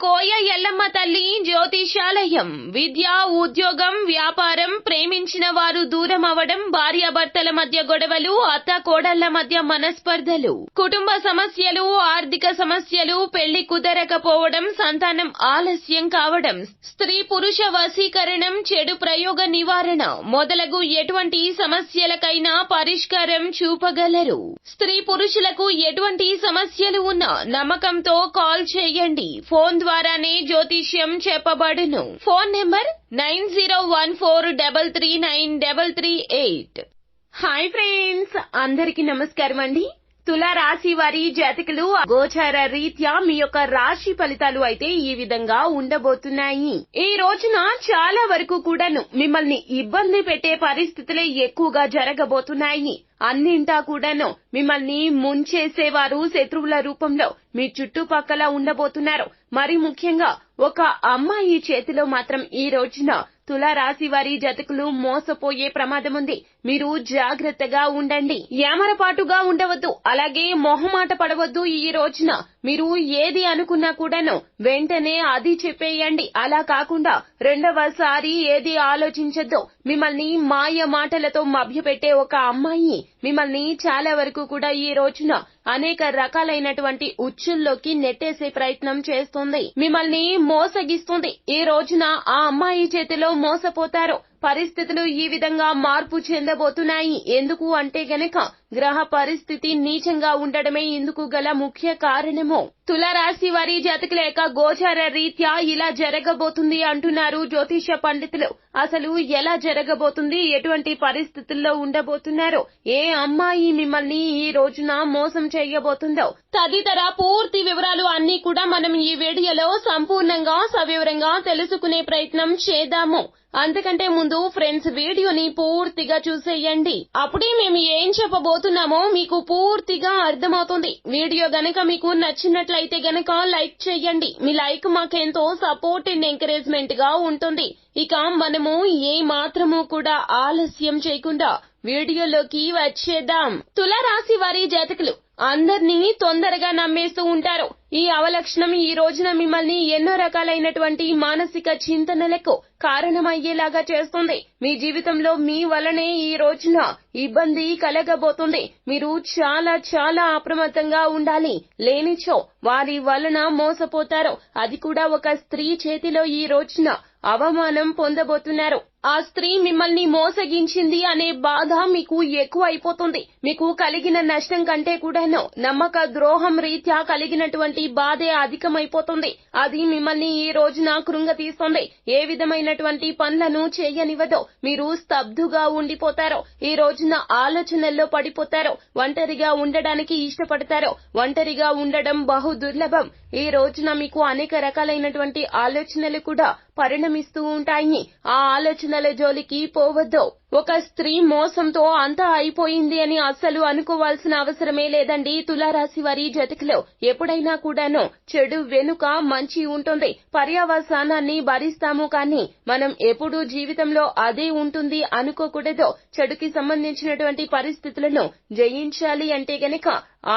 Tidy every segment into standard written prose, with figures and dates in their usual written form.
కోయ ఎల్లమ్మ తల్లి జ్యోతిషాలయం. విద్య, ఉద్యోగం, వ్యాపారం, ప్రేమించిన వారు దూరం అవడం, భార్యాభర్తల మధ్య గొడవలు, అత్త కోడళ్ల మధ్య మనస్పర్ధలు, కుటుంబ సమస్యలు, ఆర్థిక సమస్యలు, పెళ్లి కుదరకపోవడం, సంతానం ఆలస్యం కావడం, స్త్రీ పురుష వశీకరణం, చెడు ప్రయోగ నివారణ మొదలగు ఎటువంటి సమస్యలకైనా పరిష్కారం చూపగలరు. స్త్రీ పురుషులకు ఎటువంటి సమస్యలు ఉన్నా నమ్మకంతో కాల్ చేయండి. ఫోన్ ద్వారానే జ్యోతిష్యం చెప్పబడును. Phone number 9014339338. హాయ్ ఫ్రెండ్స్, అందరికి నమస్కారం అండి. తులా రాశి వారి జాతకులు గోచార రీత్యా మీ యొక్క రాశి ఫలితాలు అయితే ఈ విధంగా ఉండబోతున్నాయి. ఈ రోజున చాలా వరకు కూడాను మిమ్మల్ని ఇబ్బంది పెట్టే పరిస్థితులే ఎక్కువగా జరగబోతున్నాయి. అన్నింటా కూడాను మిమ్మల్ని ముంచేసేవారు శత్రువుల రూపంలో మీ చుట్టుపక్కల ఉండబోతున్నారు. మరి ముఖ్యంగా ఒక అమ్మాయి చేతిలో మాత్రం ఈ రోజున తులా రాశి వారి జాతకులు మోసపోయే ప్రమాదం ఉంది. మీరు జాగ్రత్తగా ఉండండి. ఏమరపాటుగా ఉండవద్దు, అలాగే మొహమాట పడవద్దు. ఈ రోజున మీరు ఏది అనుకున్నా కూడాను వెంటనే అది చెప్పేయండి. అలా కాకుండా రెండవసారి ఏది ఆలోచించద్దు. మిమ్మల్ని మాయ మాటలతో మభ్యపెట్టే ఒక అమ్మాయి మిమ్మల్ని చాలా వరకు కూడా ఈ రోజున అనేక రకాలైనటువంటి ఉచ్చుల్లోకి నెట్టేసే ప్రయత్నం చేస్తుంది. మిమ్మల్ని మోసగిస్తుంది. ఈ రోజున ఆ అమ్మాయి చేతిలో మోసపోతారు. పరిస్థితులు ఈ విధంగా మార్పు చెందబోతున్నాయి. ఎందుకు అంటే గనక గ్రహ పరిస్థితి నీచంగా ఉండడమే ఇందుకు గల ముఖ్య కారణము. తులారాశి వారి జాతకుల యొక్క గోచార రీత్యా ఇలా జరగబోతుంది అంటున్నారు జ్యోతిష పండితులు. అసలు ఎలా జరగబోతుంది, ఎటువంటి పరిస్థితుల్లో ఉండబోతున్నారు, ఏ అమ్మాయి మిమ్మల్ని ఈ రోజున మోసం చేయబోతుందో తదితర పూర్తి వివరాలు అన్ని కూడా మనం ఈ వీడియోలో సంపూర్ణంగా సవివరంగా తెలుసుకునే ప్రయత్నం చేద్దాము. అంతకంటే ముందు ఫ్రెండ్స్, వీడియోని పూర్తిగా చూసేయండి. అప్పుడే మేము ఏం చెప్పబోతున్నామో మీకు పూర్తిగా అర్థమవుతుంది. వీడియో గనక మీకు నచ్చినట్లయితే గనక లైక్ చేయండి. మీ లైక్ మాకెంతో సపోర్ట్ అండ్ ఎంకరేజ్మెంట్ గా ఉంటుంది. ఇక మనము ఏ మాత్రము కూడా ఆలస్యం చేయకుండా వీడియోలోకి వచ్చేద్దాం. తులారాశి వారి జాతకులు అందర్నీ తొందరగా నమ్మేస్తూ ఉంటారు. ఈ అవలక్షణం ఈ రోజున మిమ్మల్ని ఎన్నో రకాలైనటువంటి మానసిక చింతనలకు కారణమయ్యేలాగా చేస్తుంది. మీ జీవితంలో మీ వలనే ఈ రోజున ఇబ్బంది కలగబోతుంది. మీరు చాలా చాలా అప్రమత్తంగా ఉండాలి. లేనిచో వారి వలన మోసపోతారు. అది కూడా ఒక స్త్రీ చేతిలో ఈ రోజున అవమానం పొందబోతున్నారు. ఆ స్త్రీ మిమ్మల్ని మోసగించింది అనే బాధ మీకు ఎక్కువ అయిపోతుంది. మీకు కలిగిన నష్టం కంటే కూడాను నమ్మక ద్రోహం రీత్యా కలిగినటువంటి బాధే అధికమైపోతుంది. అది మిమ్మల్ని ఈ రోజున కృంగతీస్తుంది. ఏ విధమైనటువంటి పనులను చేయనివ్వదో. మీరు స్తబ్దుగా ఉండిపోతారు. ఈ రోజున ఆలోచనల్లో పడిపోతారు. ఒంటరిగా ఉండడానికి ఇష్టపడతారు. ఒంటరిగా ఉండడం బహు దుర్లభం. ఈ రోజున మీకు అనేక రకాలైనటువంటి ఆలోచనలు కూడా పరిణమిస్తూ ఉంటాయి. ఆ ఆలోచనల జోలికి పోవద్దు. ఒక స్త్రీ మోసంతో అంతా అయిపోయింది అని అస్సలు అనుకోవాల్సిన అవసరమే లేదండి. తులారాశి వారి జాతకులు ఎప్పుడైనా కూడాను చెడు వెనుక మంచి ఉంటుంది. పర్యవసానాన్ని భరిస్తాము, కానీ మనం ఎప్పుడూ జీవితంలో అదే ఉంటుంది అనుకోకూడదు. చెడుకి సంబంధించినటువంటి పరిస్థితులను జయించాలి అంటే గనక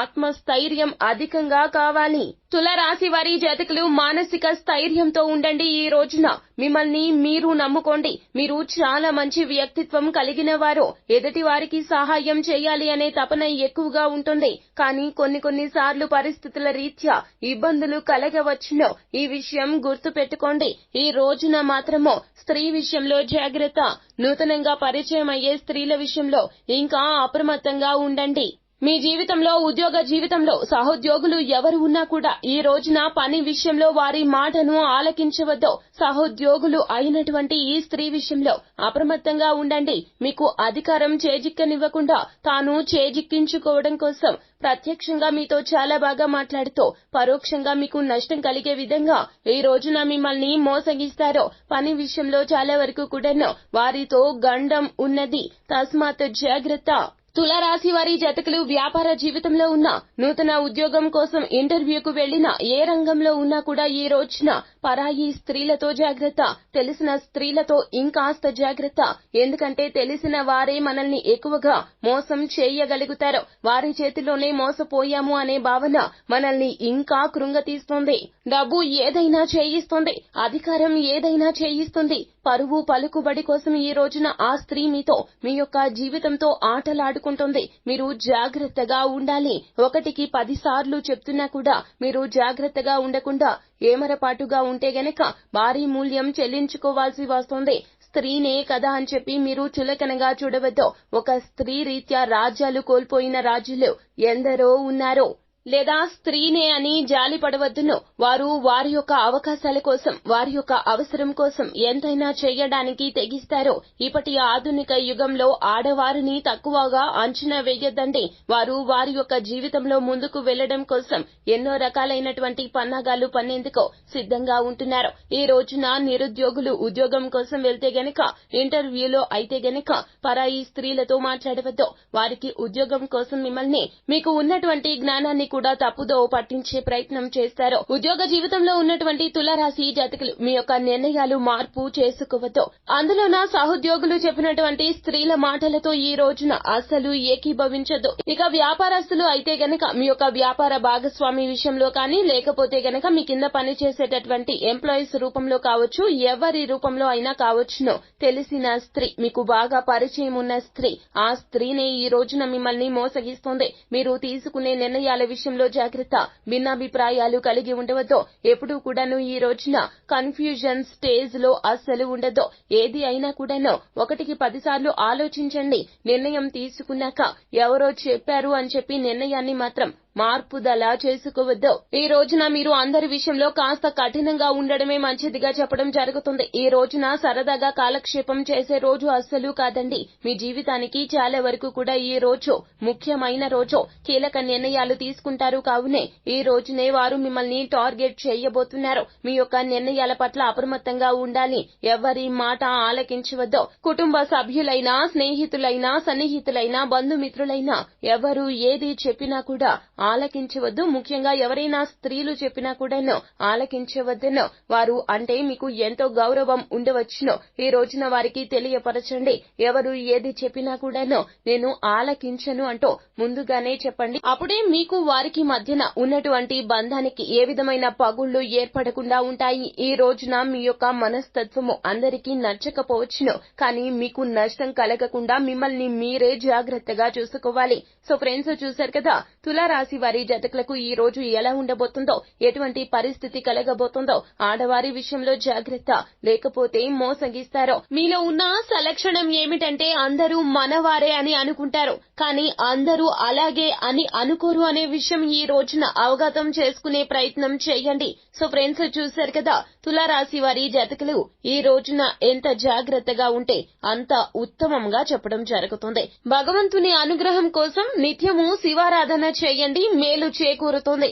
ఆత్మస్థైర్యం అధికంగా కావాలి. తులారాశి వారి జాతకులు మానసిక స్థైర్యంతో ఉండండి. ఈ రోజున మిమ్మల్ని మీరు నమ్ముకోండి. మీరు చాలా మంచి వ్యక్తిత్వం కలిగిన వారు. ఎదుటి వారికి సహాయం చేయాలి అనే తపన ఎక్కువగా ఉంటుంది. కానీ కొన్ని సార్లు పరిస్థితుల రీత్యా ఇబ్బందులు కలగవచ్చును. ఈ విషయం గుర్తు పెట్టుకోండి. ఈ రోజున మాత్రము స్త్రీ విషయంలో జాగ్రత్త. నూతనంగా పరిచయం అయ్యే స్త్రీల విషయంలో ఇంకా అప్రమత్తంగా ఉండండి. మీ జీవితంలో, ఉద్యోగ జీవితంలో సహోద్యోగులు ఎవరు ఉన్నా కూడా ఈ రోజున పని విషయంలో వారి మాటను ఆలకించవద్దు. సహోద్యోగులు అయినటువంటి ఈ స్త్రీ విషయంలో అప్రమత్తంగా ఉండండి. మీకు అధికారం చేజిక్కనివ్వకుండా తాను చేజిక్కించుకోవడం కోసం ప్రత్యక్షంగా మీతో చాలా బాగా మాట్లాడుతూ పరోక్షంగా మీకు నష్టం కలిగే విధంగా ఈ రోజున మిమ్మల్ని మోసగిస్తారు. పని విషయంలో చాలా వరకు కూడాను వారితో గండం ఉన్నది. తస్మాత్ జాగ్రత్త. తులారాశి వారి జాతకులు వ్యాపార జీవితంలో ఉన్న నూతన ఉద్యోగం కోసం ఇంటర్వ్యూకు వెళ్లిన ఏ రంగంలో ఉన్నా కూడా ఈ రోజున పరాయి స్త్రీలతో జాగ్రత్త, తెలిసిన స్త్రీలతో ఇంకాస్త జాగ్రత్త. ఎందుకంటే తెలిసిన వారే మనల్ని ఎక్కువగా మోసం చేయగలుగుతారు. వారి చేతిలోనే మోసపోయాము అనే భావన మనల్ని ఇంకా కృంగతీస్తుంది. డబ్బు ఏదైనా చేయిస్తుంది, అధికారం ఏదైనా చేయిస్తుంది. పరువు పలుకుబడి కోసం ఈ రోజున ఆ స్త్రీ మీతో మీ యొక్క జీవితంతో ఆటలాడుకుంటుంది. మీరు జాగ్రత్తగా ఉండాలి. 1కి 10 సార్లు చెప్తున్నా కూడా మీరు జాగ్రత్తగా ఉండకుండా ఏమరపాటుగా ఉంటే గనక భారీ మూల్యం చెల్లించుకోవాల్సి వస్తుంది. స్త్రీనే కదా అని చెప్పి మీరు చులకనగా చూడవద్దు. ఒక స్త్రీ రీత్యా రాజ్యాలు కోల్పోయిన రాజులు ఎందరో ఉన్నారు. లేదా స్త్రీనే అని జాలి పడవద్దును. వారు వారి యొక్క అవకాశాల కోసం, వారి యొక్క అవసరం కోసం ఎంతైనా చేయడానికి తెగిస్తారు. ఇప్పటి ఆధునిక యుగంలో ఆడవారిని తక్కువగా అంచనా వేయొద్దండి. వారు వారి యొక్క జీవితంలో ముందుకు వెళ్లడం కోసం ఎన్నో రకాలైనటువంటి పన్నాగాలు పన్నేందుకు సిద్ధంగా ఉంటున్నారు. ఈ రోజున నిరుద్యోగులు ఉద్యోగం కోసం వెళ్తే గనక, ఇంటర్వ్యూలో అయితే గనక పరాయి స్త్రీలతో మాట్లాడవద్దు. వారికి ఉద్యోగం కోసం మిమ్మల్ని మీకు ఉన్నటువంటి జ్ఞానాన్ని కూడా తప్పుదో పట్టించే ప్రయత్నం చేస్తారు. ఉద్యోగ జీవితంలో ఉన్నటువంటి తులారాశి జాతకులు మీ యొక్క నిర్ణయాలు మార్పు చేసుకోవద్దు. అందులోన సహోద్యోగులు చెప్పినటువంటి స్త్రీల మాటలతో ఈ రోజున అస్సలు ఏకీభవించద్దు. ఇక వ్యాపారస్తులు అయితే గనక మీ యొక్క వ్యాపార భాగస్వామి విషయంలో కానీ, లేకపోతే గనక మీ కింద పనిచేసేటటువంటి ఎంప్లాయీస్ రూపంలో కావచ్చు, ఎవరి రూపంలో అయినా కావచ్చును, తెలిసిన స్త్రీ, మీకు బాగా పరిచయం ఉన్న స్త్రీ, ఆ స్త్రీనే ఈ రోజున మిమ్మల్ని మోసగిస్తుంది. మీరు తీసుకునే నిర్ణయాల విషయంలో జాగ్రత్త. భిన్నాభిప్రాయాలు కలిగి ఉండవద్దు. ఎప్పుడూ కూడాను ఈ రోజున కన్ఫ్యూజన్ స్టేజ్ లో అస్సలు ఉండదు. ఏది అయినా కూడాను 1కి 10 సార్లు ఆలోచించండి. నిర్ణయం తీసుకున్నాక ఎవరో చెప్పారు అని చెప్పి నిర్ణయాన్ని మాత్రం మార్పుదల చేసుకోవద్దు. ఈ రోజున మీరు అందరి విషయంలో కాస్త కఠినంగా ఉండడమే మంచిదిగా చెప్పడం జరుగుతుంది. ఈ రోజున సరదాగా కాలక్షేపం చేసే రోజు అస్సలు కాదండి. మీ జీవితానికి చాలా వరకు కూడా ఈ రోజు ముఖ్యమైన రోజు. కీలక నిర్ణయాలు తీసుకుంటారు కావునే ఈ రోజునే వారు మిమ్మల్ని టార్గెట్ చేయబోతున్నారు. మీ యొక్క నిర్ణయాల పట్ల అప్రమత్తంగా ఉండాలి. ఎవరి మాట ఆలకించవద్దు. కుటుంబ సభ్యులైనా, స్నేహితులైనా, సన్నిహితులైనా, బంధుమిత్రులైనా ఎవరు ఏది చెప్పినా కూడా ఆలకించవద్దు. ముఖ్యంగా ఎవరైనా స్త్రీలు చెప్పినా కూడాను ఆలకించవద్దును. వారు అంటే మీకు ఎంతో గౌరవం ఉండవచ్చును. ఈ రోజున వారికి తెలియపరచండి. ఎవరు ఏది చెప్పినా కూడాను నేను ఆలకించను అంటూ ముందుగానే చెప్పండి. అప్పుడే మీకు వారికి మధ్యన ఉన్నటువంటి బంధానికి ఏ విధమైన పగుళ్లు ఏర్పడకుండా ఉంటాయి. ఈ రోజున మీ యొక్క మనస్తత్వము అందరికీ నచ్చకపోవచ్చును, కానీ మీకు నష్టం కలగకుండా మిమ్మల్ని మీరే జాగ్రత్తగా చూసుకోవాలి. సో ఫ్రెండ్స్, చూశారు కదా తులారాశి వారి జాతకులకు ఈ రోజు ఎలా ఉండబోతుందో, ఎటువంటి పరిస్థితి కలగబోతుందో. ఆడవారి విషయంలో జాగ్రత్త, లేకపోతే మోసగిస్తారు. మీలో ఉన్న సలక్షణం ఏమిటంటే అందరూ మనవారే అని అనుకుంటారు, కానీ అందరూ అలాగే అని అనుకోరు అనే విషయం ఈ రోజున అవగతం చేసుకునే ప్రయత్నం చేయండి. సో ఫ్రెండ్స్, చూశారు కదా తులారాశి వారి జాతకులు ఈ రోజున ఎంత జాగ్రత్తగా ఉంటే అంత ఉత్తమంగా చెప్పడం జరుగుతుంది. భగవంతుని అనుగ్రహం కోసం నిత్యము శివారాధన చేయండి, మేలు చేకూరుతుంది.